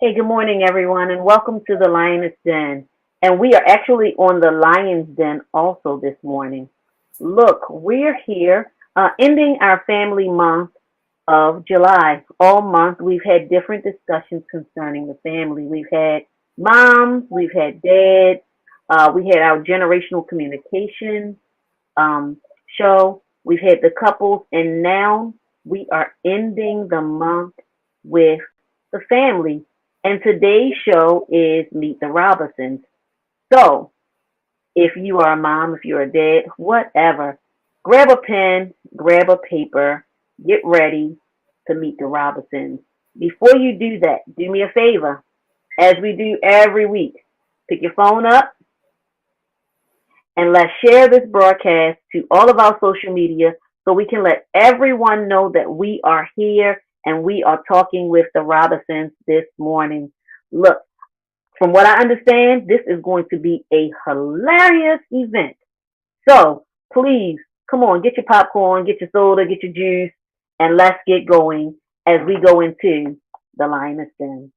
Hey, good morning, everyone, and welcome to the Lioness Den. And we are actually on the Lion's Den also this morning. Look, we're here ending our family month of July. All month, we've had different discussions concerning the family. We've had moms, we've had dads, we had our generational communication um, show, we've had the couples, and now we are ending the month with the family. And today's show is Meet the Robinsons. So, if you are a mom, if you're a dad, whatever, grab a pen, grab a paper, get ready to meet the Robinsons. Before you do that, do me a favor, as we do every week. Pick your phone up and let's share this broadcast to all of our social media so we can let everyone know that we are here and we are talking with the Robinsons this morning. Look, from what I understand, this is going to be a hilarious event. So please, come on, get your popcorn, get your soda, get your juice, and let's get going as we go into the Lioness Den.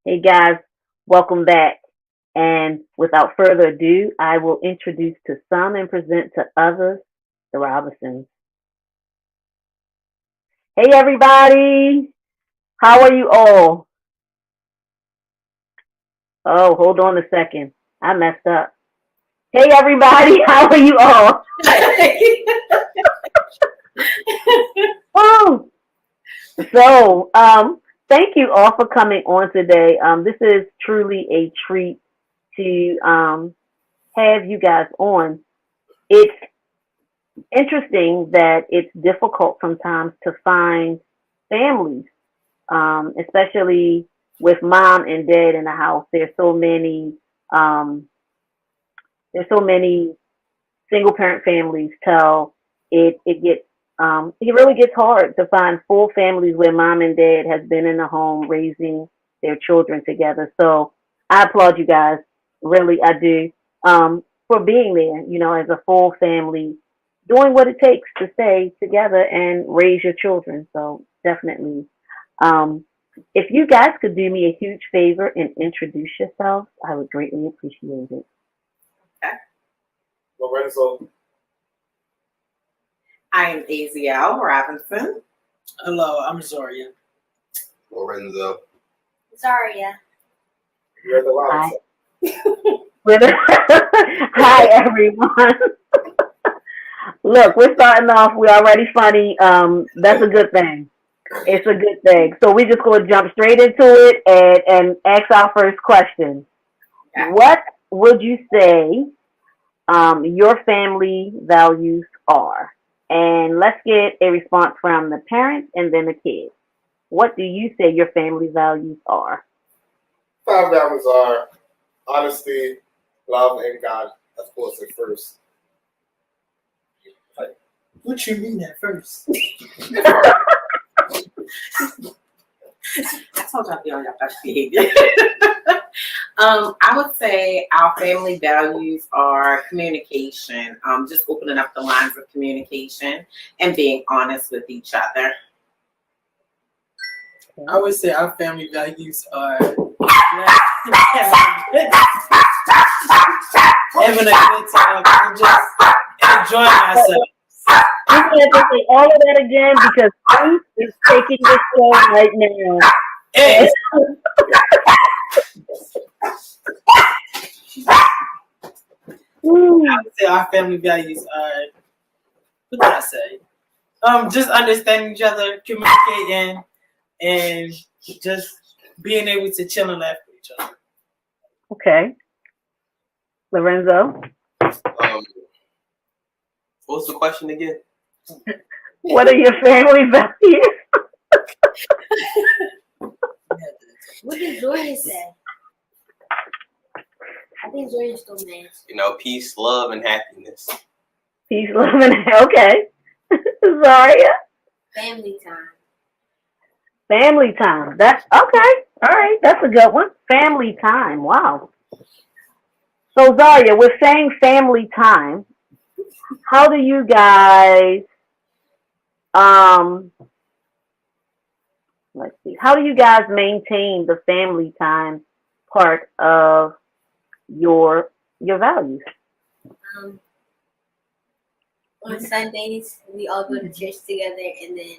Hey guys, welcome back. And without further ado, I will introduce to some and present to others the Robinsons. Hey everybody, how are you all? Oh, hold on a second. I messed up. Hey everybody, how are you all? Oh, thank you all for coming on today. This is truly a treat to have you guys on. It's interesting that it's difficult sometimes to find families, especially with mom and dad in the house. Um, there's so many single parent families till it really gets hard to find full families where mom and dad has been in the home raising their children together. So I applaud you guys, really I do, for being there, as a full family, doing what it takes to stay together and raise your children. So definitely. Um, if you guys could do me a huge favor and introduce yourselves, I would greatly appreciate it. Lorenzo. I am Aziel Robinson. Hello, I'm Zoria. Lorenzo. Zaria. You're the Hi. Robinson. Hi, everyone. Look, we're starting off. We're already funny. That's a good thing. It's a good thing. So we just going to jump straight into it and ask our first question. Yeah. What would you say your family values are? And let's get a response from the parents and then the kids. What do you say your family values are? 5 values are honesty, love, and God, of course, at first. What you mean at first? I told y'all be on your best behavior. I would say our family values are communication, just opening up the lines of communication and being honest with each other. I would say our family values are having a good time and just enjoying ourselves. You have to say all of that again because Bruce is taking this show right now. Hey, Ooh. I would say our family values are, what did I say? Just understanding each other, communicating, and just being able to chill and laugh with each other. Okay. Lorenzo, What's the question again? what are your family values? What did Zoria say? I think Zoria's still mad. Peace, love, and happiness. Peace, love, and okay. Zaria, Family time. family time. That's okay. All right, that's a good one. Family time. Wow. So Zaria, we're saying family time. How do you guys um let's see. How do you guys maintain the family time part of your values? Um, on Sundays, we all go to church together, and then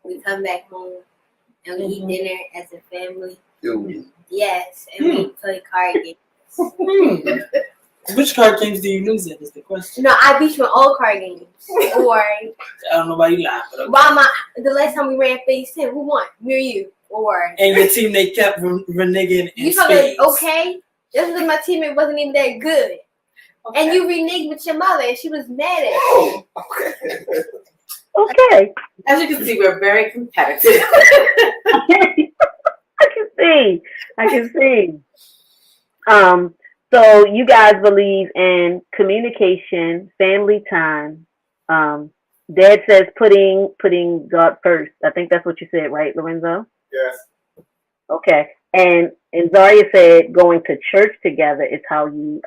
we come back home and we eat dinner as a family. Yes, and we play card games. Which card games do you lose in? Is the question. No, I beat you in all card games. Or I don't know why you laugh. But okay. while the last time we ran phase 10, who won? Me or you? Or And your team, they kept reneging in you told me, spades. okay? That's because my teammate wasn't even that good. Okay. And you reneged with your mother, and she was mad at you. Oh, okay. Okay. As you can see, we're very competitive. I can see. So you guys believe in communication, family time. Dad says putting God first. I think that's what you said, right, Lorenzo? Yes. Okay. And Zaria said going to church together is how you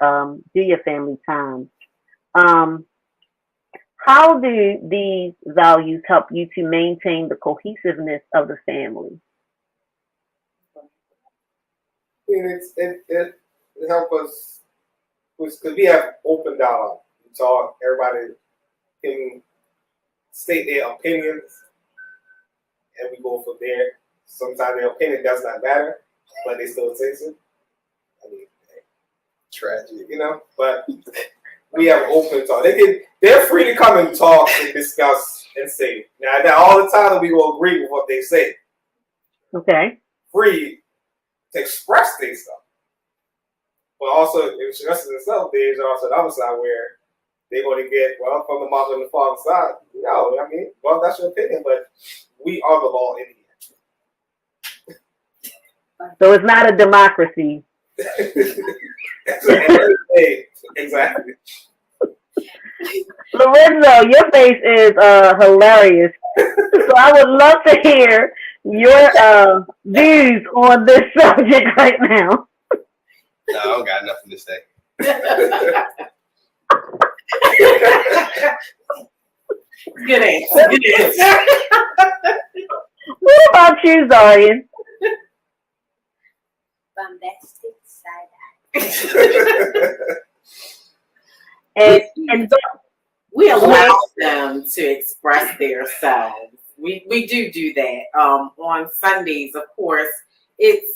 do your family time. How do these values help you to maintain the cohesiveness of the family? I mean, it helps us because we have open dialogue. We talk, everybody can state their opinions, and we go from there. Sometimes their opinion does not matter, but they still say so. I mean, tragic, but we have open talk. They're free to come and talk and discuss and say. Now all the time we will agree with what they say. Okay. Free to express their stuff. But also expressing themselves, there's also the other side where they're going to get, well, from the mother and the father side. No, I mean, well, that's your opinion, but we are the law in here. So it's not a democracy. Exactly. Lorenzo, your face is hilarious. So I would love to hear your views on this subject right now. No, I don't got nothing to say. Good answer. Good answer. What about you, Zarian? Bombastic side And We allow them to express themselves. We do that. On Sundays, of course, it's,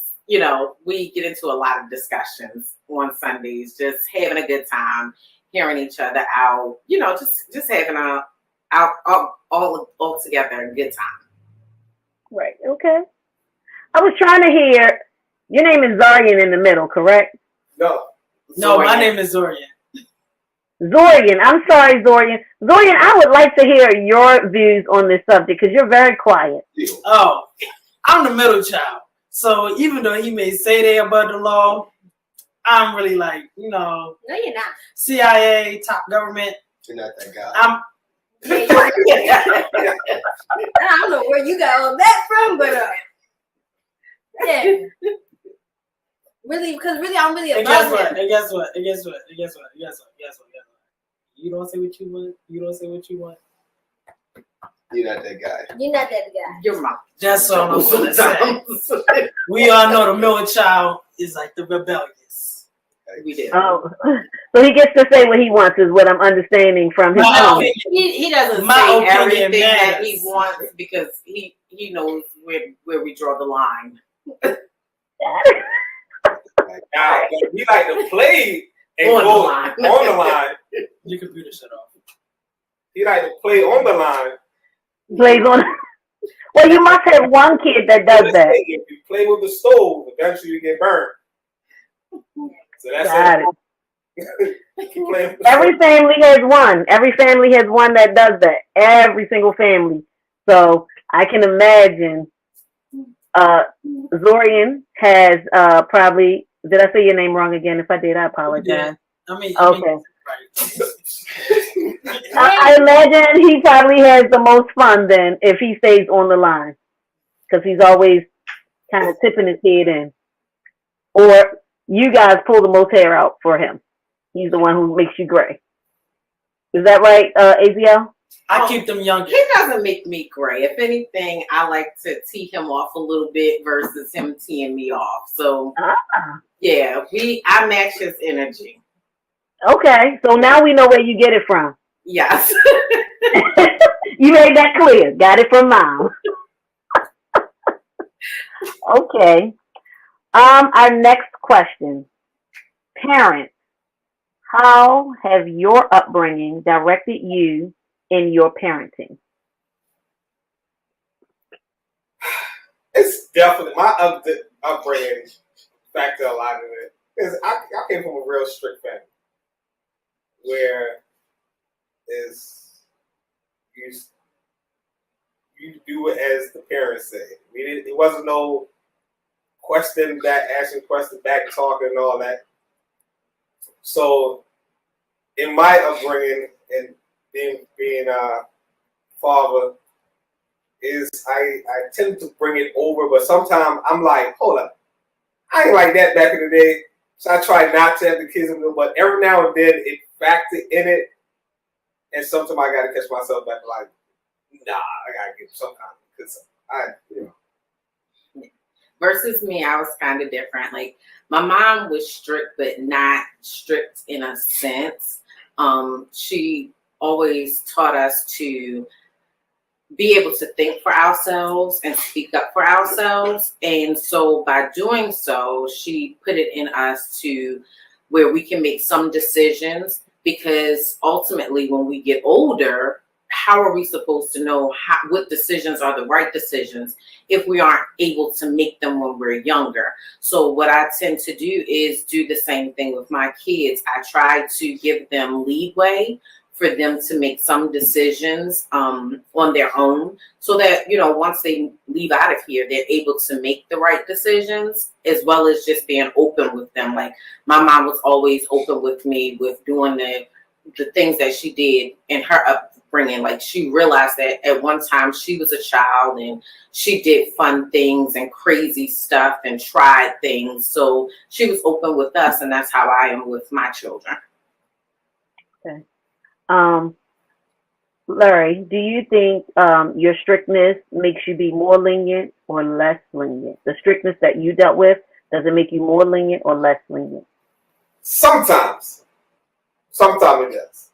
we get into a lot of discussions on Sundays, just having a good time, hearing each other out, just having all together a good time. right, okay. I was trying to hear. Your name is Zarian in the middle, correct? No. No, my Zorian. name is Zorian. Zorian. I'm sorry, Zorian. Zorian, I would like to hear your views on this subject because you're very quiet. Oh, I'm the middle child. So even though he may say they above the law, I'm really like, No, you're not. CIA, top government. You're not that guy. I'm I don't know where you got all that from, but yeah. Really, because really, I'm really and above guess what? him. And guess what? And guess what? And guess what? And guess what? Guess what? Guess what? You don't say what you want. You don't say what you want. You're not that guy. You're not that guy. Your mom. That's all I'm gonna say. We all know the middle child is like the rebellious. We do. Oh, so he gets to say what he wants, is what I'm understanding from his My tone. opinion. He doesn't My say opinion everything that matters. he wants because he knows where we draw the line. Now, we like to play and On the go line. on the line. Your computer shut off. He like to play on the line. Plays on. Well, you must have one kid that does that. If you play with the stove, eventually you get burned. So that's Got it. You play with the Every family has one. Every family has one that does that. Every single family. So I can imagine. Zorian has probably. Did I say your name wrong again? If I did, I apologize. I mean, Okay. right. I imagine he probably has the most fun then if he stays on the line because he's always kind of tipping his head in. Or you guys pull the most hair out for him. He's the one who makes you gray. Is that right, AZL? I keep them younger. He doesn't make me gray. If anything, I like to tee him off a little bit versus him teeing me off. So yeah, I match his energy. Okay, so now we know where you get it from. Yes. You made that clear. Got it from mom. Okay. Our next question. Parents, how have your upbringing directed you in your parenting? It's definitely my upbringing factor a lot in it. Because I came from a real strict family where you do it as the parents say. It wasn't no question back, asking questions back, talking and all that. So in my upbringing and being a father, is I tend to bring it over, but sometimes I'm like, hold up, I ain't like that back in the day. So I try not to have the kids in them, but every now and then it factored in it, and sometimes I gotta catch myself back like, nah, I gotta get some kind of, because Versus me, I was kind of different. Like my mom was strict, but not strict in a sense. She always taught us to be able to think for ourselves and speak up for ourselves. And so by doing so, she put it in us to where we can make some decisions, because ultimately when we get older, how are we supposed to know what decisions are the right decisions if we aren't able to make them when we're younger? So what I tend to do is do the same thing with my kids. I try to give them leeway for them to make some decisions on their own, so that, once they leave out of here, they're able to make the right decisions, as well as just being open with them. Like my mom was always open with me with doing the things that she did in her upbringing. Like she realized that at one time she was a child and she did fun things and crazy stuff and tried things. So she was open with us, and that's how I am with my children. Okay. Larry, do you think your strictness makes you be more lenient or less lenient? The strictness that you dealt with, does it make you more lenient or less lenient? sometimes it does.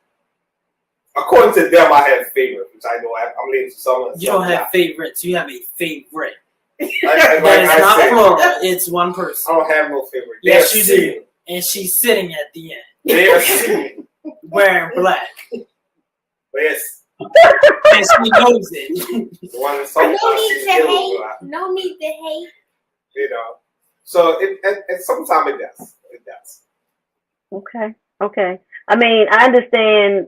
According to them, I have favorites, which I know I'm leaning to someone. You don't have favorites. You have a favorite. Like That is I not said, plural. It's one person. I don't have no favorite. Yes, They're you do. singing. And she's sitting at the end, They're singing. wearing black. But yes, And she knows it. the one in No sometimes need to hate. No need to hate. So it sometimes it does. It does. Okay. I mean, I understand,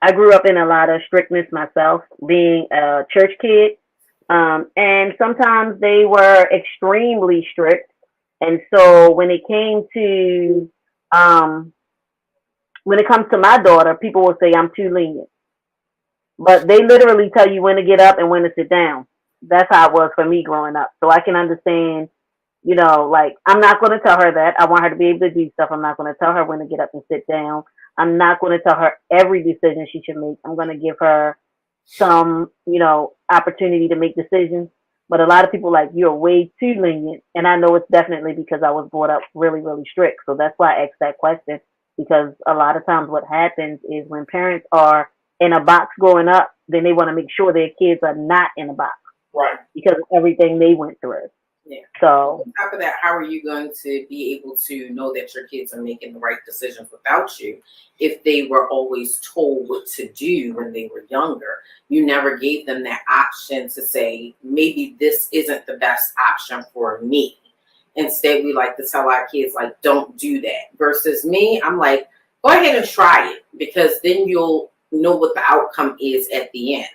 I grew up in a lot of strictness myself, being a church kid. And sometimes they were extremely strict. And so when it came to, when it comes to my daughter, people will say I'm too lenient. But they literally tell you when to get up and when to sit down. That's how it was for me growing up. So I can understand, I'm not going to tell her that. I want her to be able to do stuff. I'm not going to tell her when to get up and sit down. I'm not going to tell her every decision she should make. I'm going to give her some, opportunity to make decisions. But a lot of people like, you're way too lenient. And I know it's definitely because I was brought up really, really strict. So that's why I asked that question, because a lot of times what happens is when parents are in a box growing up, then they want to make sure their kids are not in a box. Right. Because of everything they went through. Yeah. So on top of that, how are you going to be able to know that your kids are making the right decisions without you if they were always told what to do when they were younger? You never gave them that option to say, maybe this isn't the best option for me. Instead, we like to tell our kids, like, don't do that. Versus me, I'm like, go ahead and try it, because then you'll know what the outcome is at the end.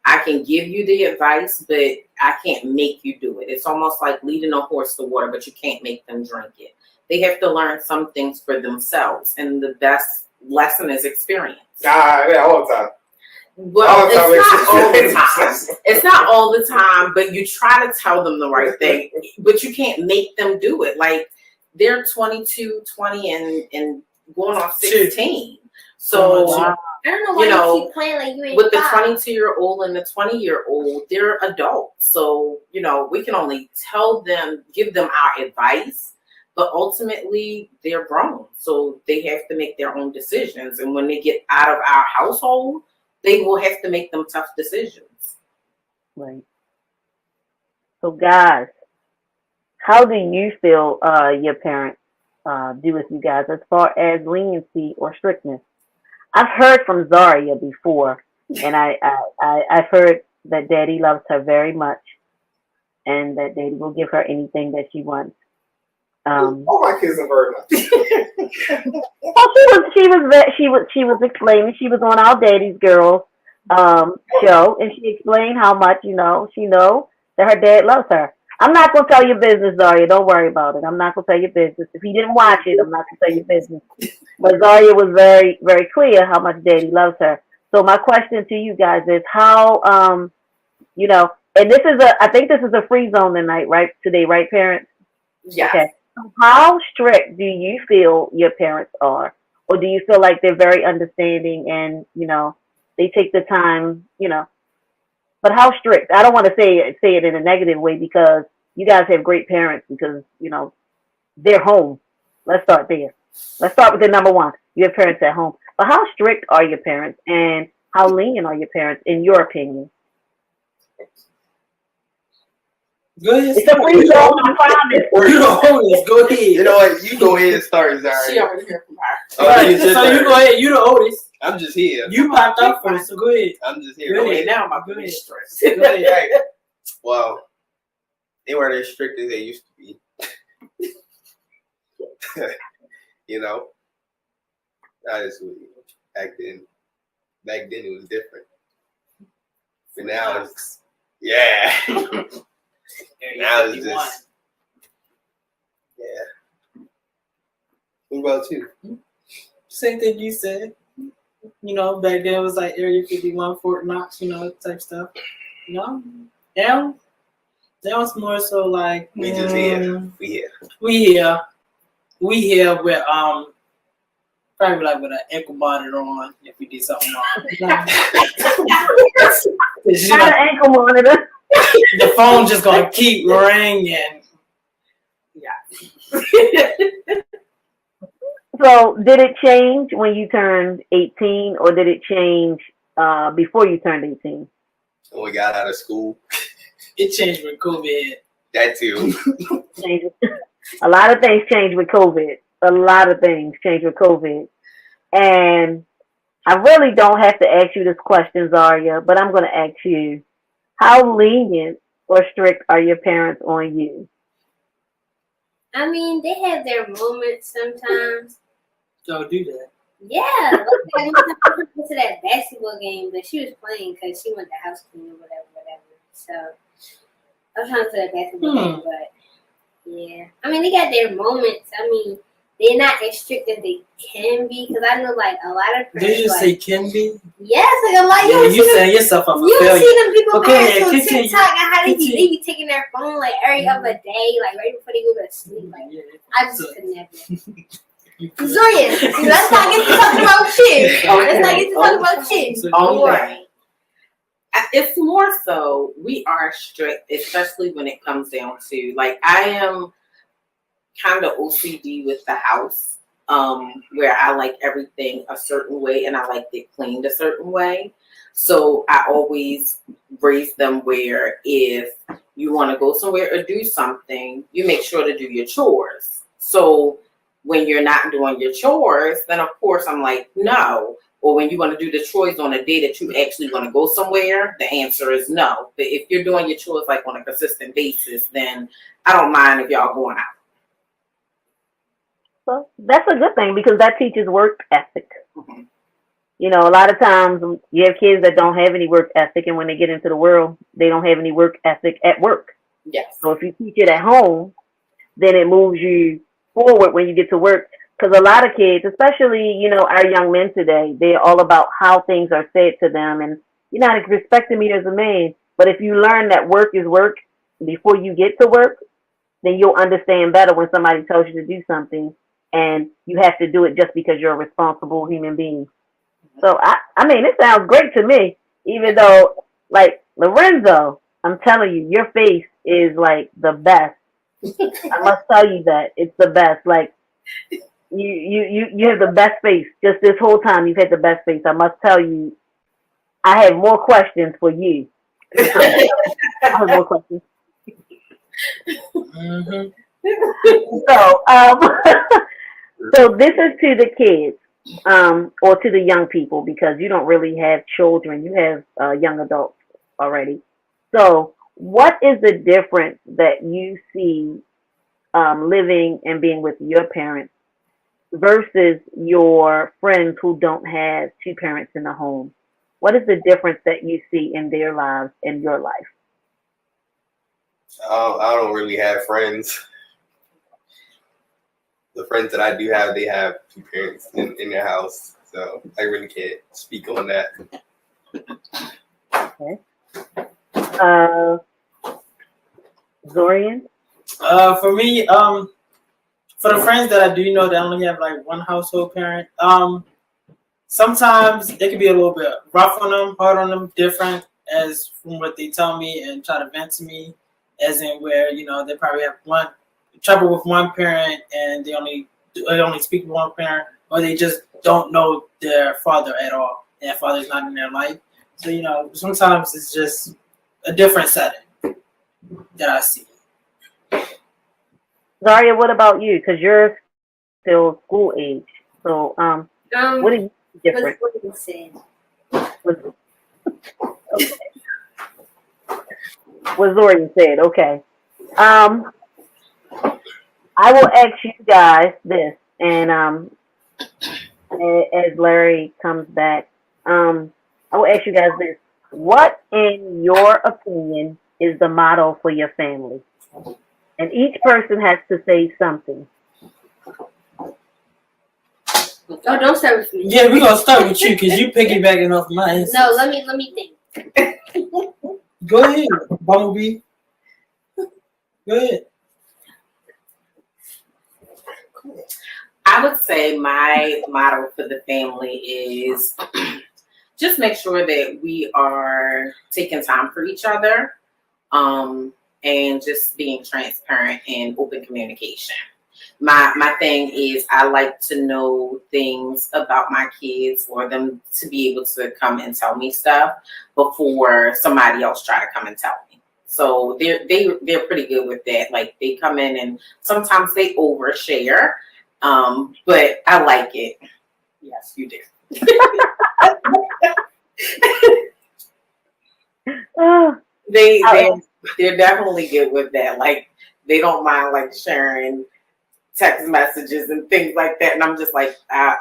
I can give you the advice, but I can't make you do it. It's almost like leading a horse to water, but you can't make them drink it. They have to learn some things for themselves. And the best lesson is experience. Nah, yeah, all the time. Well, All the time it's not all the it's- time. It's not all the time, but you try to tell them the right thing, but you can't make them do it. Like they're 22, 20, and going on 16. So Wow. I don't know why You you, know, keep playing like you ain't with the five. 22-year-old and the 20-year-old, they're adults. So, we can only tell them, give them our advice, but ultimately they're grown. So they have to make their own decisions. And when they get out of our household, they will have to make them tough decisions. Right. So, guys, how do you feel your parents do with you guys as far as leniency or strictness? I've heard from Zaria before, and I've heard that Daddy loves her very much, and that Daddy will give her anything that she wants. All my kids are very much. Well, she was explaining. She was on our Daddy's Girls show, and she explained how much she knows that her dad loves her. I'm not gonna tell your business, Zaria. Don't worry about it. I'm not gonna tell your business. If you didn't watch it, I'm not gonna tell your business. But Zaria was very, very clear how much Daddy loves her. So my question to you guys is how, and I think this is a free zone tonight, right? Today, right, parents? Yeah. Okay. How strict do you feel your parents are? Or do you feel like they're very understanding and, they take the time, but how strict? I don't want to say it in a negative way because you guys have great parents because, they're home. Let's start there. Let's start with the number one. You have parents at home. But how strict are your parents and how lenient are your parents in your opinion? Go ahead. It's a free zone, I promise. You the oldest. Go ahead. You know what? You go ahead and start, She Zari. already heard from her. Oh, Right, it's your so you turn. go ahead. You the oldest. I'm just here. You popped up first, so go ahead. I'm just here. Go Okay, ahead. now my Go booty ahead. stressed. Go ahead. Hey, well, they weren't as strict as they used to be. Honestly, back then it was different. But now it's, yeah. Now it's just, yeah. What about you? Same thing you said. Back then it was like Area 51, Fort Knox, type stuff. Now it's more so like We just here. We here. We here with probably like with an ankle monitor on if we did something wrong. Not an ankle monitor. The phone just gonna keep ringing. So, did it change when you turned 18, or did it change before you turned 18? When we got out of school, It changed with COVID. that too. Changes. A lot of things changed with COVID. A lot of things changed with COVID. And I really don't have to ask you this question, Zaria, but I'm going to ask you, how lenient or strict are your parents on you? I mean, they have their moments sometimes. Don't do that. Yeah, like I went to that basketball game, but she was playing because she went to house clean or whatever. So I was trying to play that basketball game, but yeah. I mean, they got their moments. I mean, they're not as strict as they can be because I know like a lot of Did you like, say can be? yes, like a lot. Yeah, you see them, setting yourself up for you failure. see them people Okay, on continue. TikTok and how they Continue. be taking their phone like every other day, like right before they go to sleep. Like Yeah. I just could never. You could. Zoya, let's not get to talking about shit. Let's not get to talking about shit. So Don't you- worry. It's more so we are strict, especially when it comes down to like I am kind of OCD with the house, where I like everything a certain way and I like it cleaned a certain way. So I always raise them where if you want to go somewhere or do something, you make sure to do your chores. So when you're not doing your chores, then of course I'm like, no. Or when you want to do the chores on a day that you actually want to go somewhere, the answer is no. But if you're doing your chores like on a consistent basis, then I don't mind if y'all going out. So that's a good thing because that teaches work ethic. Mm-hmm. A lot of times you have kids that don't have any work ethic, and when they get into the world, they don't have any work ethic at work. Yes. So if you teach it at home, then it moves you forward when you get to work Because a lot of kids, especially, you know, our young men today, they're all about how things are said to them. And you're not respecting me as a man. But if you learn that work is work before you get to work, then you'll understand better when somebody tells you to do something and you have to do it just because you're a responsible human being. So, I mean, it sounds great to me, even though, like, Lorenzo, I'm telling you, your face is like the best. I must tell you that. It's the best. Like, you have the best face. Just this whole time, you've had the best face. I must tell you, I have more questions for you. I have more questions. Mm-hmm. So, so this is to the kids, or to the young people, because you don't really have children. You have young adults already. So, what is the difference that you see living and being with your parents versus your friends who don't have two parents in the home? What is the difference that you see in their lives and your life? I don't really have friends. The friends that I do have, they have two parents in their house, so I really can't speak on that. Okay. Zorian? For me, for the friends that I do know that only have like one household parent, sometimes it can be a little bit rough on them, hard on them, different as from what they tell me and try to vent to me, as in where, you know, they probably have one trouble with one parent and they only speak with one parent, or they just don't know their father at all, and their father's not in their life. So, you know, sometimes it's just a different setting that I see. Zaria, what about you? Because you're still school age. So, what is different? What you said. What Zorian said. Okay. I will ask you guys this, and as Larry comes back, I will ask you guys this: what, in your opinion, is the motto for your family? And each person has to say something. Oh, don't start with me. Yeah, we're gonna start with you because you piggybacking off my answers. No, let me think. Go ahead, Bumblebee. Go ahead. I would say my motto for the family is just make sure that we are taking time for each other, and just being transparent and open communication. My thing is I like to know things about my kids for them to be able to come and tell me stuff before somebody else try to come and tell me. So they're pretty good with that. Like they come in and sometimes they overshare, but I like it. Yes, you do. They're definitely good with that. Like they don't mind like sharing text messages and things like that, and I'm just like,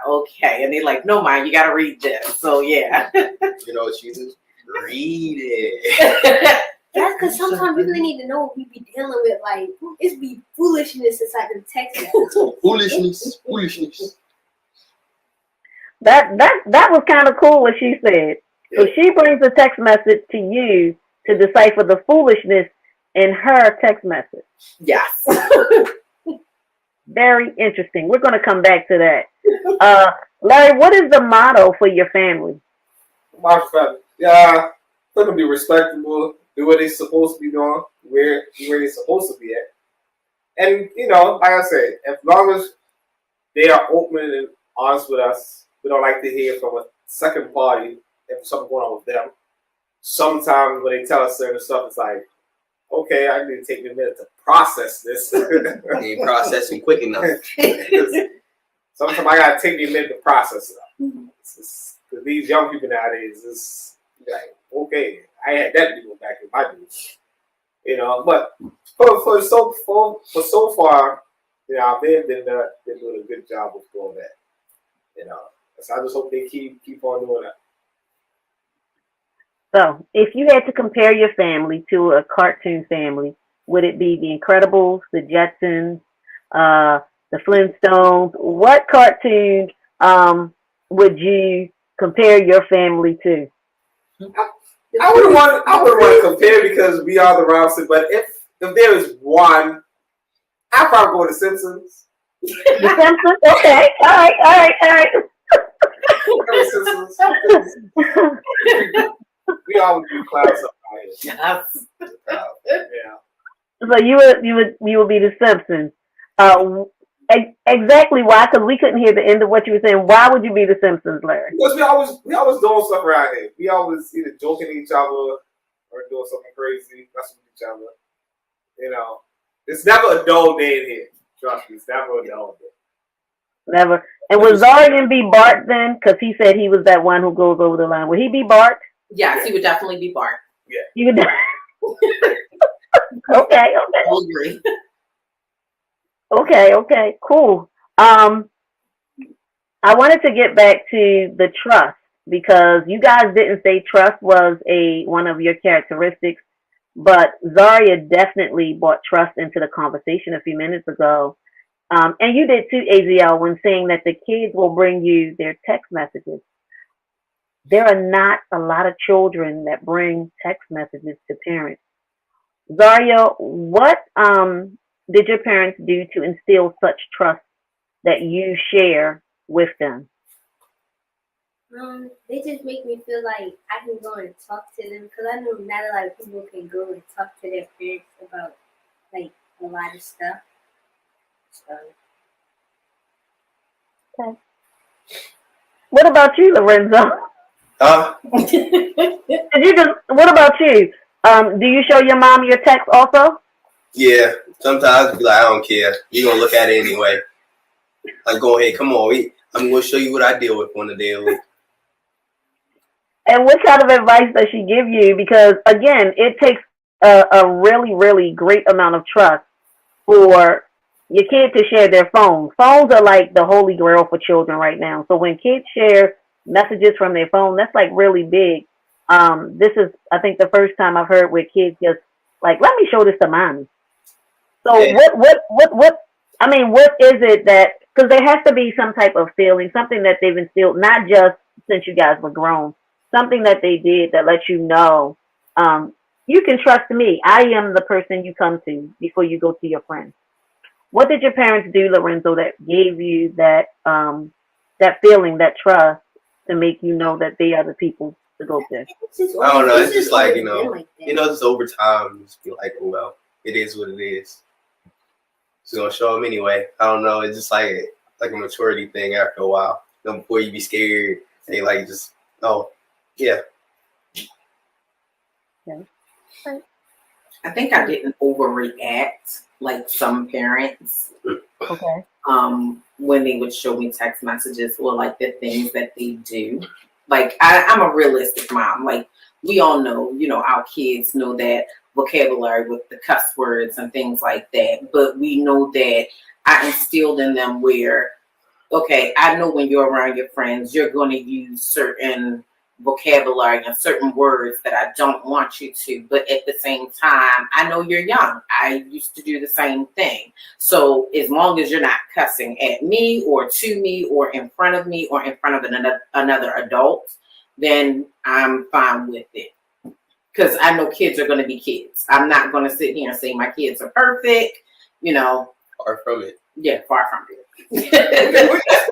okay. And they're like, no, Ma, you gotta read this. So yeah. You know what, Jesus? Read it. That's because sometimes we really need to know what we be dealing with. Like, it's be foolishness inside the text message. Foolishness. That was kind of cool what she said. So she brings a text message to you to decipher the foolishness in her text message. Yes. Very interesting. We're going to come back to that. Larry, what is the motto for your family? My family, yeah, let them be respectable, do what they're supposed to be doing, where they're supposed to be at. And, you know, like I said, as long as they are open and honest with us, we don't like to hear from a second party if something's going on with them. Sometimes when they tell us certain stuff, it's like, okay, I need to take a minute to process this. They ain't processing quick enough. Sometimes I gotta take me a minute to process it. Because these young people nowadays, it's like, okay, I had that people back in my days, you know. But for so far, you know, they're doing a good job of doing that, you know. So I just hope they keep on doing that. So, if you had to compare your family to a cartoon family, would it be The Incredibles, The Jetsons, the Flintstones. What cartoon would you compare your family to? I wouldn't want to compare because we are the Robinson. But if there is one, I'd probably go to Simpsons. The Simpsons? Okay. All right. Simpsons. We always do clowns up here. Yes. Yeah. So you would be the Simpsons. Exactly why? Because we couldn't hear the end of what you were saying. Why would you be the Simpsons, Larry? Because we always doing stuff around here. We always either joking at each other or doing something crazy, messing with each other. You know, it's never a dull day in here. Trust me, it's never a dull day. Never. And would Zarian be Bart then? Because he said he was that one who goes over the line. Would he be Bart? Yes, he would definitely be Bart. You would. Okay. I'll agree. Okay, cool. I wanted to get back to the trust because you guys didn't say trust was one of your characteristics, but Zaria definitely brought trust into the conversation a few minutes ago. And you did too, AZL, when saying that the kids will bring you their text messages. There are not a lot of children that bring text messages to parents. Zaria, what did your parents do to instill such trust that you share with them? They just make me feel like I can go and talk to them because I know not a lot of people can go and talk to their parents about like a lot of stuff. So. Okay. What about you, Lorenzo? What about you? Do you show your mom your text also? Yeah, sometimes I be like, I don't care. You gonna look at it anyway. Like, go ahead, come on. I'm gonna show you what I deal with on the daily. And what kind of advice does she give you? Because again, it takes a really, really great amount of trust for your kid to share their phones. Phones are like the holy grail for children right now. So when kids share messages from their phone, that's like really big. This is, I think, the first time I've heard where kids just like, let me show this to mommy. So Yeah. what? I mean, what is it that? Because there has to be some type of feeling, something that they've instilled, not just since you guys were grown, something that they did that lets you know, you can trust me. I am the person you come to before you go to your friends. What did your parents do, Lorenzo, that gave you that that feeling, that trust, to make you know that they are the people to go to? I don't know. It's just like, just over time, you just be like, oh, well, it is what it is. Just gonna show them anyway. I don't know. It's just like a maturity thing after a while. Before you be scared, they like just, oh, yeah. Okay. I think I didn't overreact like some parents. Okay. When they would show me text messages or like the things that they do. Like I'm a realistic mom. Like we all know, our kids know that vocabulary with the cuss words and things like that. But we know that I instilled in them where, okay, I know when you're around your friends, you're going to use certain vocabulary and certain words that I don't want you to. But at the same time, I know you're young. I used to do the same thing. So as long as you're not cussing at me or to me or in front of me or in front of another adult, then I'm fine with it. Because I know kids are going to be kids. I'm not going to sit here and say my kids are perfect, Far from it. Yeah, far from it.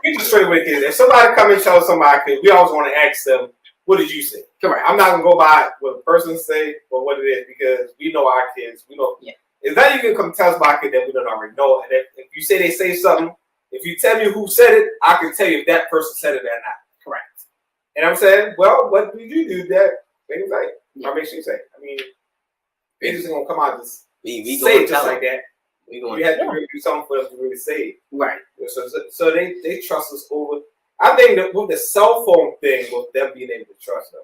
We just straight with kids. If somebody come and tell somebody, we always want to ask them, what did you say? Correct. I'm not going to go by what a person say or what it is because we know our kids. We know. Yeah. It's not you can come tell us about a kid that we don't already know. And if you say they say something, if you tell me who said it, I can tell you if that person said it or not. Correct. And I'm saying, well, what did you do that? Things like, I mean, she say. I mean, they just gonna come out and just We say it just like that. We You have to really do something for us to really say it. Right. So they trust us over. I think that with the cell phone thing, with them being able to trust them,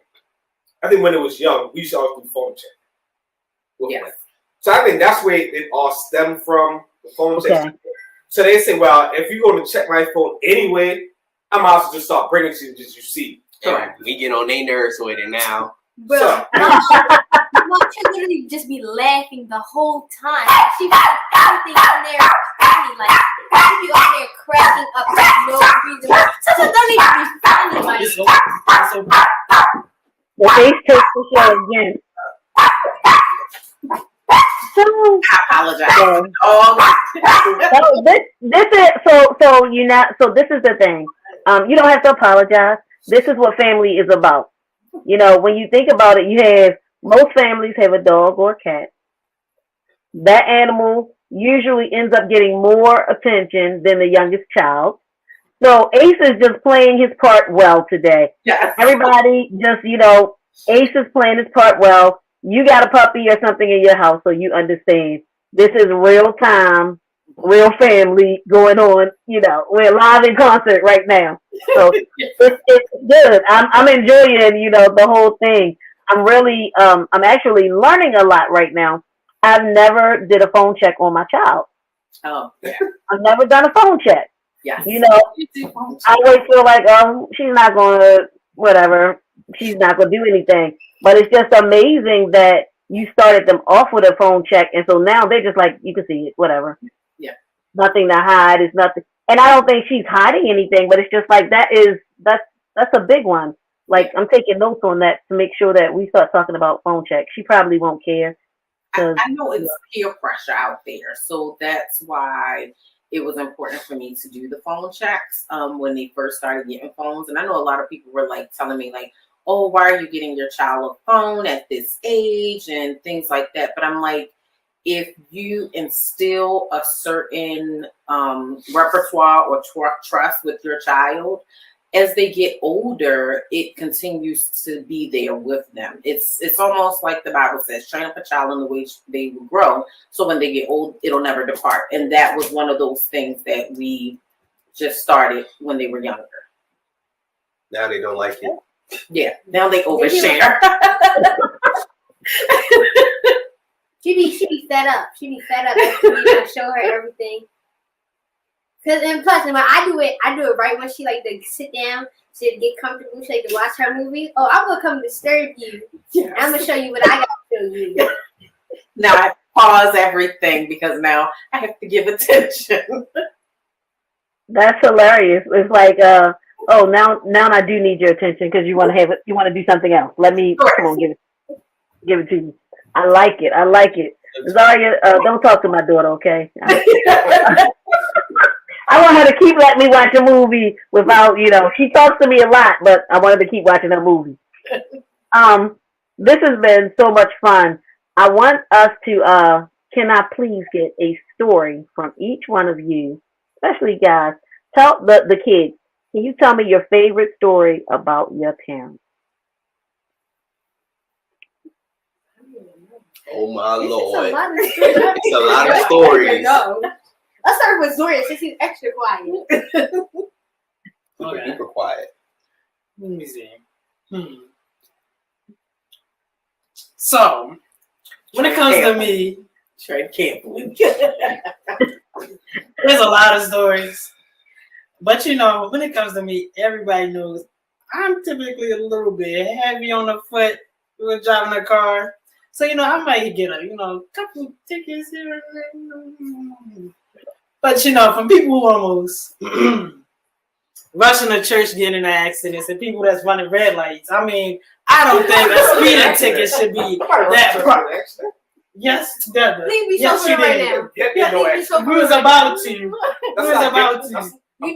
I think when it was young, we used to always do phone check. Yes. So I think that's where it all stemmed from, the phone check. Okay. So they say, well, if you're going to check my phone anyway, I might as well just start bringing it to you just you see. Correct. We get on their nerves with it now. Bro, So- Mom should literally just be laughing the whole time. She was everything in there funny like this. She be over there cracking up for no reason. So don't even be funny, like. It's over. It's over. The face takes the show again. So, I apologize. so, Oh, this is so you not so this is the thing. You don't have to apologize. This is what family is about. You know, when you think about it, you have most families have a dog or a cat. That animal usually ends up getting more attention than the youngest child. So Ace is just playing his part well today. yes. Everybody just, Ace is playing his part well. You got a puppy or something in your house, so you understand. This is real time, real family going on. We're live in concert right now. So it's good. I'm enjoying, the whole thing. I'm actually learning a lot right now. I've never did a phone check on my child. Oh, yeah. I've never done a phone check. Yes. I always feel like, she's not going to, whatever. She's not going to do anything. But it's just amazing that you started them off with a phone check. And so now they're just like, you can see it, whatever. Yeah. Nothing to hide. It's nothing. And I don't think she's hiding anything, but it's just like, that's a big one. Like, I'm taking notes on that to make sure that we start talking about phone check. She probably won't care. I know it's peer pressure out there, so that's why it was important for me to do the phone checks when they first started getting phones. And I know a lot of people were like telling me like, oh, why are you getting your child a phone at this age and things like that. But I'm like, if you instill a certain repertoire or trust with your child, as they get older, it continues to be there with them. It's almost like the Bible says, train up a child in the way they will grow. So when they get old, it'll never depart. And that was one of those things that we just started when they were younger. Now they don't like it. Yeah, now they overshare. She be fed up. She be fed up. I show her everything. And plus, when I do it right when she like to sit down, she get comfortable, she like to watch her movie. Oh, I'm gonna come disturb you. Yes. I'm gonna show you what I gotta show you. Now I pause everything because now I have to give attention. That's hilarious. It's like, now I do need your attention because you want to do something else. Let me, come on, give it to you. I like it. Zaria, don't talk to my daughter, okay? I want her to keep letting me watch a movie without, she talks to me a lot, but I want her to keep watching her movie. This has been so much fun. I want us to, can I please get a story from each one of you, especially guys? Tell the kids, can you tell me your favorite story about your parents? Oh my Lord. It's a lot of stories. Let's start with Zoria since he's extra quiet. Super quiet. Let me see. So, when it comes to me, Tread carefully. there's a lot of stories. But when it comes to me, everybody knows I'm typically a little bit heavy on the foot when driving a car. So, I might get a couple tickets here and there. But, from people who almost rushing to church getting in accidents and people that's running red lights, I mean, I don't think a speeding ticket should be that problem. Yes, Deborah. Please be Yes, so you right did. now. Get no action. We was about to. We was about to. You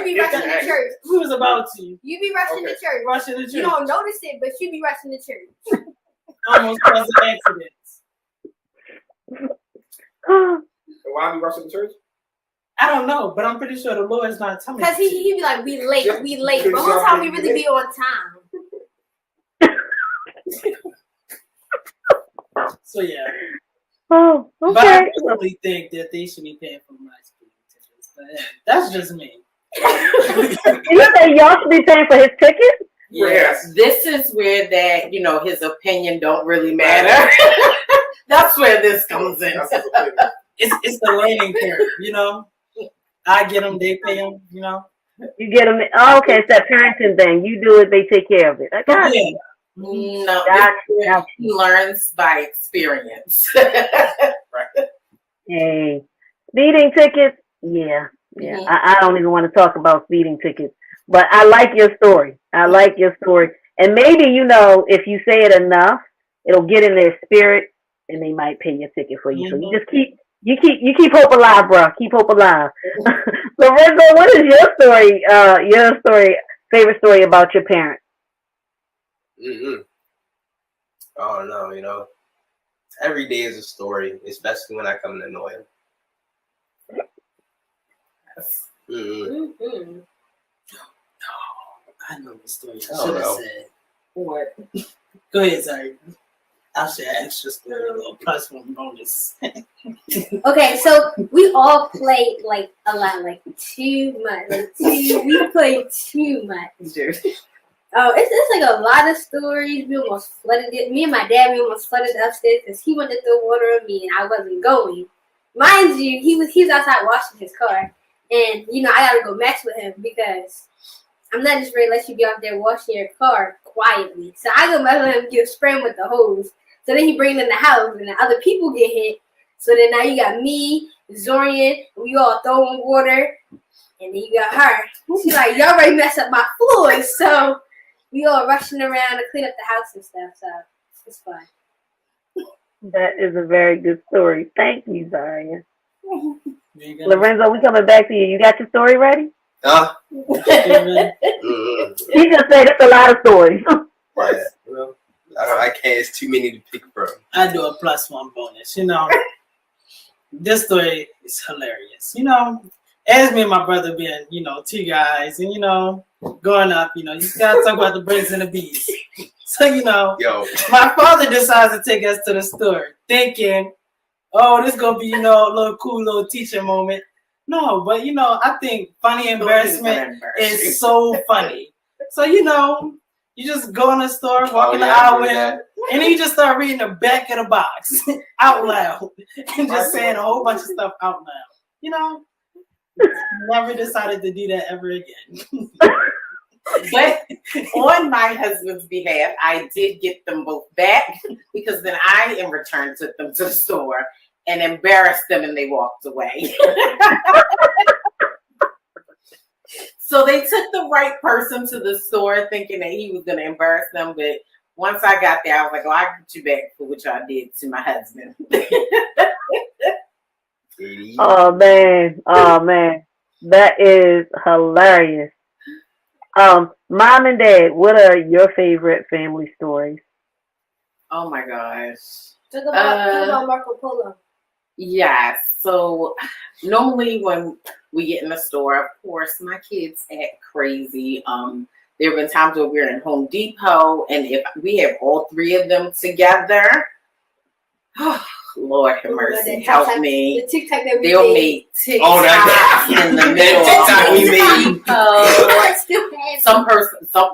be rushing to church. We was about to. You be rushing to church. Rushing to church. You don't notice it, but you be rushing to church. Almost causing accidents. Why are you rushing to church? I don't know, but I'm pretty sure the Lord's not telling me. Because he be like, we late. But the whole time we really be on time. So yeah. Oh, But I okay. really think that they should be paying for my speeding tickets. But yeah, that's just me. You say y'all should be paying for his ticket? Yes. This is where that, his opinion don't really matter. That's where this comes in. That's his opinion. It's the learning curve, I get them, they pay them, You get them. Oh, okay, it's that parenting thing. You do it, they take care of it. I got it. No, Gotcha. he learns by experience. Hey, speeding tickets. Yeah. Mhm. I don't even want to talk about speeding tickets, but I like your story. I like your story. And maybe, if you say it enough, it'll get in their spirit and they might pay your ticket for you. So you just keep hope alive, bro. Keep hope alive. Lorenzo, what is your story? Favorite story about your parents? Oh no, every day is a story, especially when I come to know him. Mm-hmm. I know the story. I Oh, should have no. said. What? Go ahead, sorry. I'll share an extra story, a little plus one bonus. Okay, so we all played like a lot, like too much. We played too much. Oh, it's like a lot of stories. We almost flooded it. Me and my dad, we almost flooded upstairs because he wanted to throw water on me and I wasn't going. Mind you, he was outside washing his car, and I gotta go match with him because I'm not just ready to let you be out there washing your car quietly. So I go match with him, get spraying with the hose. So then he bring it in the house, and the other people get hit. So then now you got me, Zorian, we all throwing water, and then you got her. She's like, y'all already messed up my floors, so we all rushing around to clean up the house and stuff. So it's fun. That is a very good story. Thank you, Zaria. You gonna- Lorenzo, we coming back to you. You got your story ready? Huh? Steven? He just said it's a lot of stories. Yeah, I can't. It's too many to pick from. I do a plus one bonus. This story is hilarious. As me and my brother being, two guys, and growing up, you gotta talk about the birds and the bees. So Yo, my father decides to take us to the store, thinking, "Oh, this gonna be a little cool little teacher moment." No, but I think funny embarrassment is so funny. So you just go in the store, walk in the aisle with him, and then you just start reading the back of the box out loud and just saying a whole bunch of stuff out loud. Never decided to do that ever again. But on my husband's behalf, I did get them both back because then I, in return, took them to the store and embarrassed them, and they walked away. So they took the right person to the store thinking that he was going to embarrass them. But once I got there, I was like, I'll get you back for what y'all did to my husband. Oh man. That is hilarious. Mom and Dad, what are your favorite family stories? Oh my gosh. Talk about Marco Polo. Yes. So normally when we get in the store, of course, my kids act crazy. There have been times where we're in Home Depot, and if we have all three of them together, oh, Lord have mercy, help me. The TikTok that we They'll made. make TikTok in the middle TikTok of we Home Depot.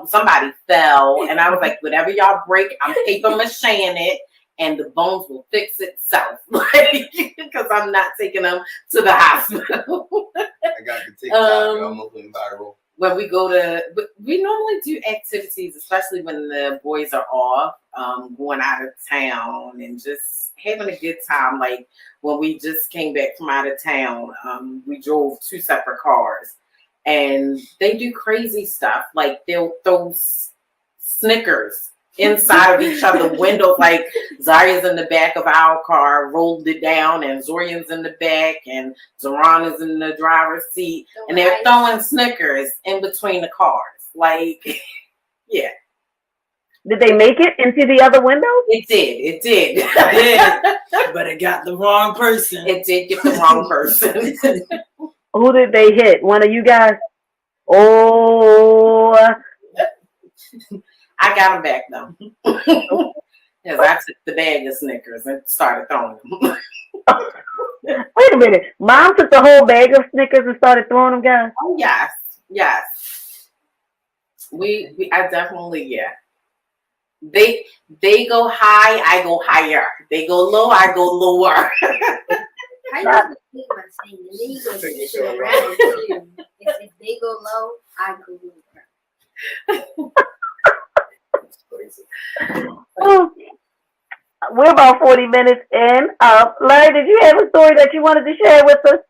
Somebody fell, and I was like, whatever y'all break, I'm paper macheing it, and the bones will fix itself. Because I'm not taking them to the hospital. I got the TikTok. Almost went viral. When we we normally do activities, especially when the boys are off, going out of town and just having a good time. Like when we just came back from out of town, we drove 2 separate cars, and they do crazy stuff. Like they'll throw Snickers inside of each other's window. Like Zaria's in the back of our car, rolled it down, and Zorian's in the back, and Zoran is in the driver's seat, and they're throwing Snickers in between the cars. Like, yeah. Did they make it into the other window? It did. It did, but it got the wrong person. It did get the wrong person. Who did they hit? One of you guys? Oh. I got them back though. Because I took the bag of Snickers and started throwing them. Wait a minute. Mom took the whole bag of Snickers and started throwing them, guys? Oh, yes. I definitely, yeah. They go high, I go higher. They go low, I go lower. I used to think about saying, and then you go to around too. If they go low, I go lower. Oh, we're about 40 minutes in. Larry, did you have a story that you wanted to share with us?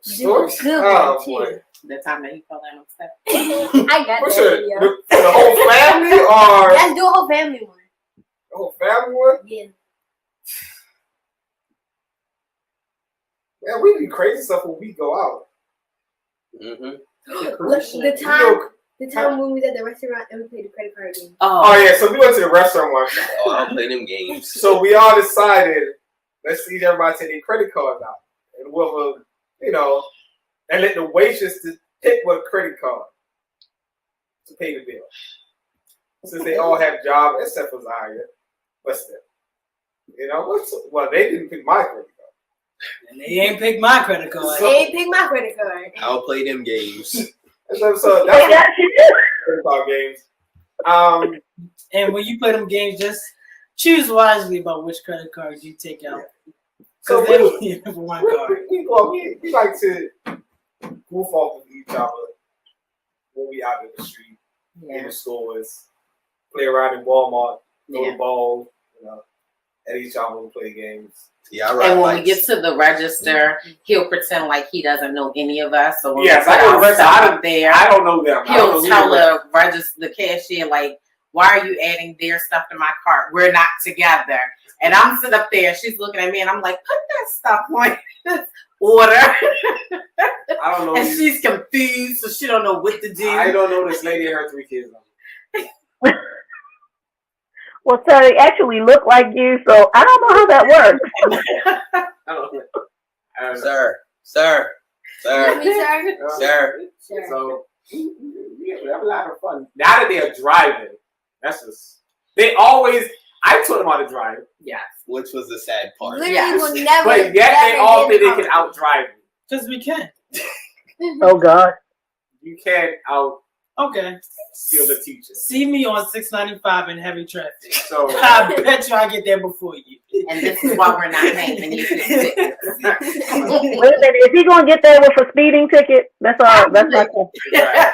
Stories? Good Oh, one, boy. too. The time that he fell down on step. I got What's that it? video. For the whole family or Let's do a whole family one. the whole family one? Yeah. Man, we do crazy stuff when we go out. Mm-hmm. The time when we was at the restaurant and we played the credit card game. Oh yeah, so we went to the restaurant one time. Oh, I'll play them games. So we all decided, let's see everybody take their credit cards out. And we'll, and let the waitress to pick what credit card to pay the bill. Since they all have jobs, except for Zaya. But still. Well, they didn't pick my credit card. And they ain't picked my credit card. They ain't pick my credit card. I'll play them games. So Hey, that's that's you. credit card games. And when you play them games, just choose wisely about which credit cards you take out. So Because they don't need it for one card. we like to goof off with each other when we out in the street, in Yeah. the stores, play around in Walmart, go Yeah. to balls, at each other and play games. Yeah, I ride And when we bikes. get to the register, he'll pretend like he doesn't know any of us. So when Yes, we I put know our the rest. stuff up there, I don't know them. I don't he'll know tell the cashier, like, why are you adding their stuff to my cart? We're not together. And I'm sitting up there, she's looking at me, and I'm like, put that stuff on order. I don't know. And she's confused, so she don't know what to do. I don't know this lady and her 3 kids. Well, sir, they actually look like you, so I don't know how that works. I don't know. Sir. Excuse me, sir. Sir. Sure. So we have a lot of fun. Now that they are driving, that's just I taught them how to drive, Yes. Which was the sad part. Literally Yes. will never. but yet they never all get think they can out. outdrive me. Because we can. Oh, God. You can't out Okay. steal the teacher. See me on 695 in heavy traffic. So I bet you I get there before you. And this is why we're not paying you for tickets. Wait a minute. Is he going to get there with a speeding ticket? That's all. That's my question. right.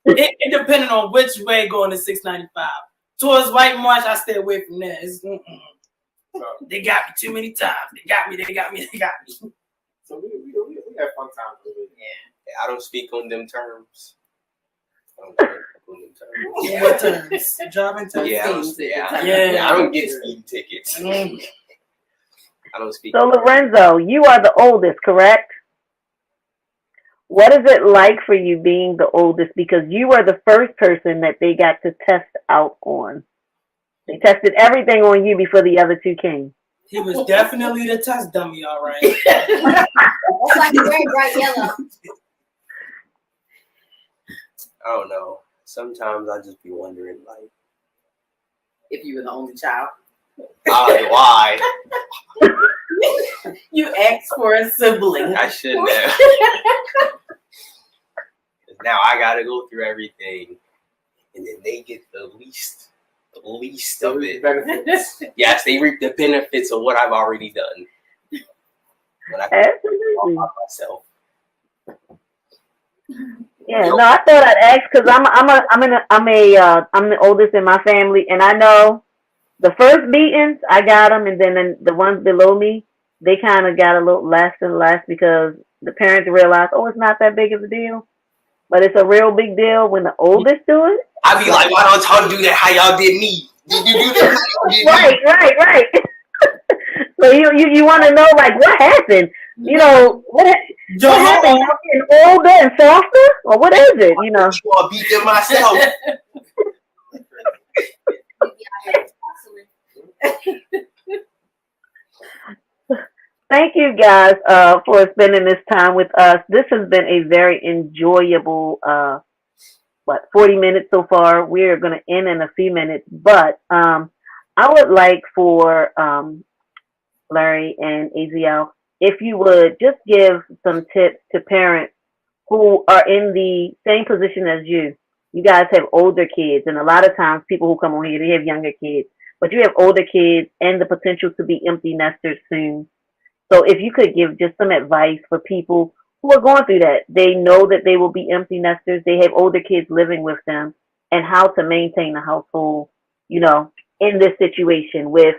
It depending on which way going to 695. Towards White Marsh, I stay away from there. So, They got me too many times. They got me. so we have fun times with it. I don't speak on them terms. I don't speak on them terms. What terms? Driving terms? Yeah, I don't get speeding tickets. Mm. I don't speak. So, Lorenzo, you are the oldest, correct? What is it like for you being the oldest? Because you were the first person that they got to test out on. They tested everything on you before the other two came. He was definitely the test dummy, all right. That's like very bright yellow. I don't know. Sometimes I just be wondering, like, If you were the only child. why? You asked for a sibling. I shouldn't have. 'Cause now I gotta go through everything, and then they get the least of it. Benefits. Yes, they reap the benefits of what I've already done. When I can Absolutely. all by myself. Yeah, no, I thought I'd ask because I'm the oldest in my family, and I know the first beatings I got them, and then the ones below me, they kind of got a little less and less because the parents realized, oh, it's not that big of a deal, but it's a real big deal when the oldest do it. I be like, why don't y'all do that how y'all did me? Did you do that how y'all did me? Right. So you want to know like what happened? You know what happened? Y'all getting older and softer, or what is it? You know. I beat them myself. Thank you guys for spending this time with us. This has been a very enjoyable 40 minutes so far. We're going to end in a few minutes, but I would like for Larry and Aziel, if you would just give some tips to parents who are in the same position as you. You guys have older kids, and a lot of times people who come on here, they have younger kids, but you have older kids and the potential to be empty nesters soon. So if you could give just some advice for people who are going through that, they know that they will be empty nesters, they have older kids living with them, and how to maintain the household, you know, in this situation with,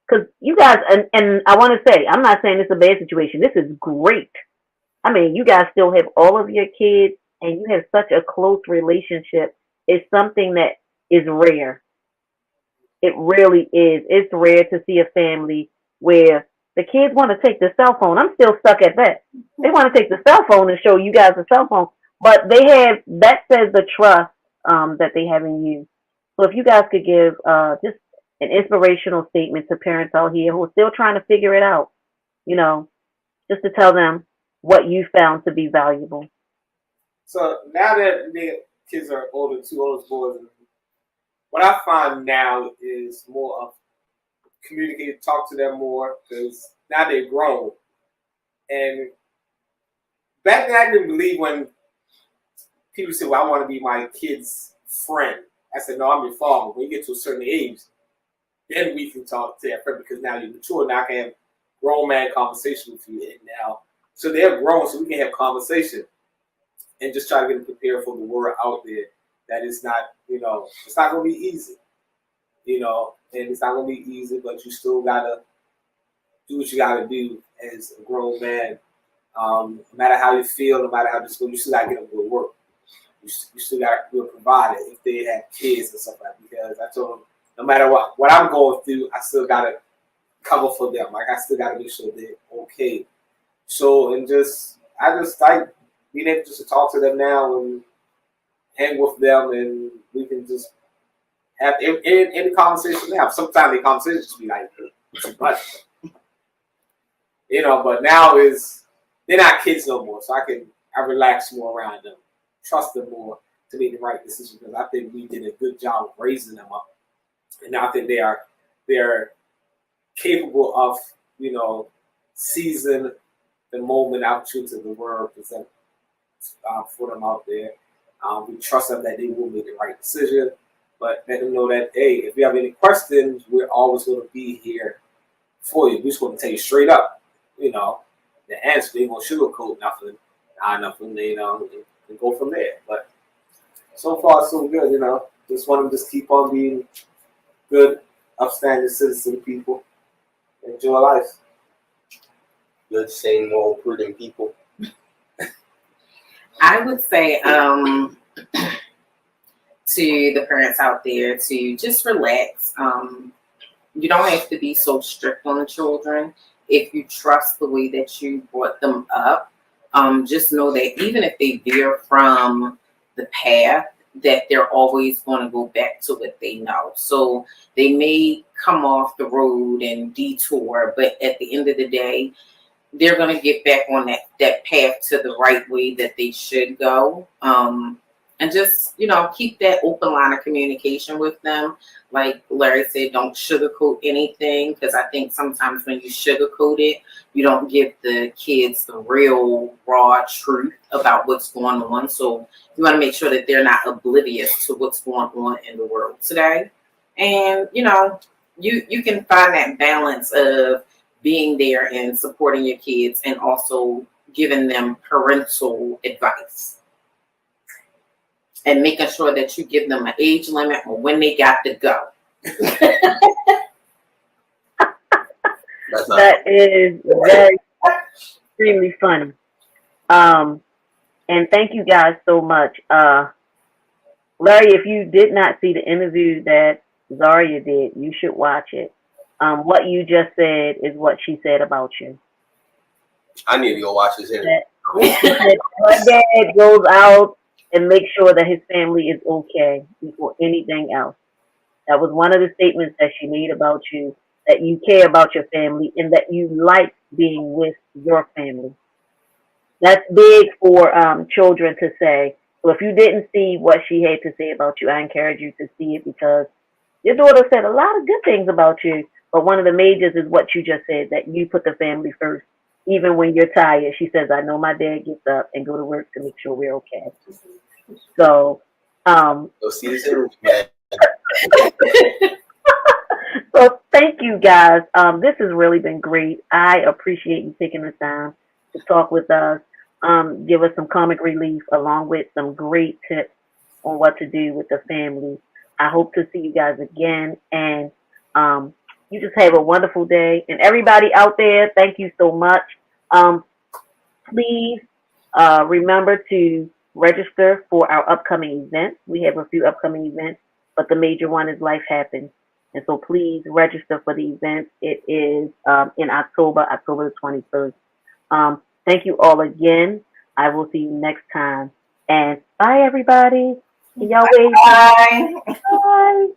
because you guys, and I want to say, I'm not saying it's a bad situation. This is great. I mean, you guys still have all of your kids and you have such a close relationship. It's something that is rare. It really is. It's rare to see a family where the kids want to take the cell phone. I'm still stuck at that. They want to take the cell phone and show you guys the cell phone, but they have that says the trust that they have in you. So if you guys could give just an inspirational statement to parents out here who are still trying to figure it out, you know, just to tell them what you found to be valuable. So now that the kids are older, two oldest boys, what I find now is more of communicate, talk to them more because now they're grown. And back then I didn't believe when people say, "Well, I want to be my kid's friend." I said, "No, I'm your father." When you get to a certain age, then we can talk to that friend because now you're mature. Now I can have grown man conversation with you. And now, so they're grown, so we can have conversation and just try to get them prepared for the world out there. That is not, it's not going to be easy, and it's not going to be easy, but you still got to do what you got to do as a grown man. No matter how you feel, no matter how you feel, you still got to get them to work. You still got to be a provider if they have kids and stuff like that. Because I told them, no matter what I'm going through, I still got to cover for them. Like, I still got to make sure they're okay. So, I just like being able just to talk to them now and hang with them, and we can just have any conversation they have. Sometimes the conversations be like too much, but now they're not kids no more, so I relax more around them, trust them more to make the right decision because I think we did a good job of raising them up, and I think they're capable of seizing the moment opportunity the world present for them out there. We trust them that they will make the right decision, but let them know that, hey, if you have any questions, we're always going to be here for you. We're just going to tell you straight up, the answer. They ain't going to sugarcoat nothing, and go from there. But so far, so good, Just want them to just keep on being good, upstanding citizen people. Enjoy life. Good, sane, moral, prudent people. I would say to the parents out there to just relax. You don't have to be so strict on the children. If you trust the way that you brought them up, just know that even if they veer from the path, that they're always going to go back to what they know. So they may come off the road and detour, but at the end of the day, they're going to get back on that path to the right way that they should go. And just, keep that open line of communication with them. Like Larry said, don't sugarcoat anything, because I think sometimes when you sugarcoat it, you don't give the kids the real raw truth about what's going on. So you want to make sure that they're not oblivious to what's going on in the world today. And, you can find that balance of being there and supporting your kids and also giving them parental advice. And making sure that you give them an age limit or when they got to go. That is very extremely funny. And thank you guys so much. Larry, if you did not see the interview that Zaria did, you should watch it. What you just said is what she said about you. I need to go watch this interview. Her dad goes out and make sure that his family is okay before anything else. That was one of the statements that she made about you, that you care about your family and that you like being with your family. That's big for children to say. So if you didn't see what she had to say about you, I encourage you to see it because your daughter said a lot of good things about you, but one of the majors is what you just said, that you put the family first. Even when you're tired, she says, I know my dad gets up and go to work to make sure we're okay. So, Go see this interview, man. So thank you guys. This has really been great. I appreciate you taking the time to talk with us, give us some comic relief along with some great tips on what to do with the family. I hope to see you guys again, and you just have a wonderful day. And everybody out there, thank you so much. Please Remember to register for our upcoming events. We have a few upcoming events, but the major one is Life Happens. And so please register for the event. It is in October the 21st. Thank you all again. I will see you next time. And bye, everybody. Y'all wave. Bye. Bye.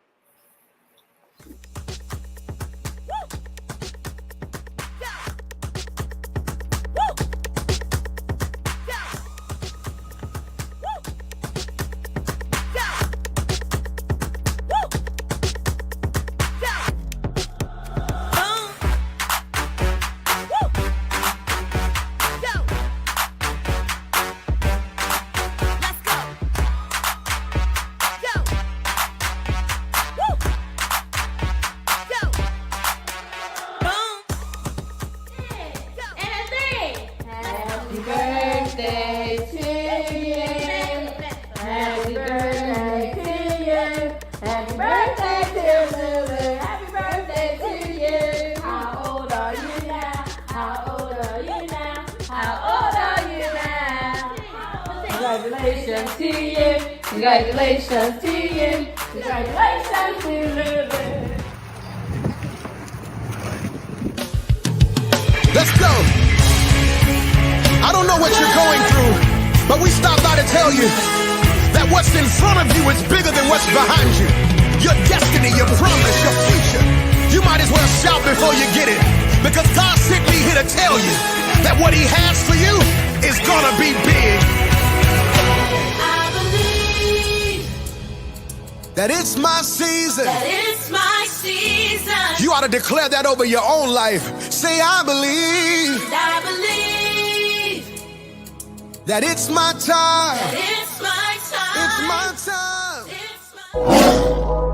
Congratulations to you. Congratulations to you. Congratulations to Lulu. Let's go. I don't know what you're going through, but we stopped by to tell you that what's in front of you is bigger than what's behind you. Your destiny, your promise, your future. You might as well shout before you get it, because God sent me here to tell you that what He has for you is gonna be big. That it's my season. That it's my season. You ought to declare that over your own life. Say, I believe. I believe That it's my time. that it's my time. It's my time. It's my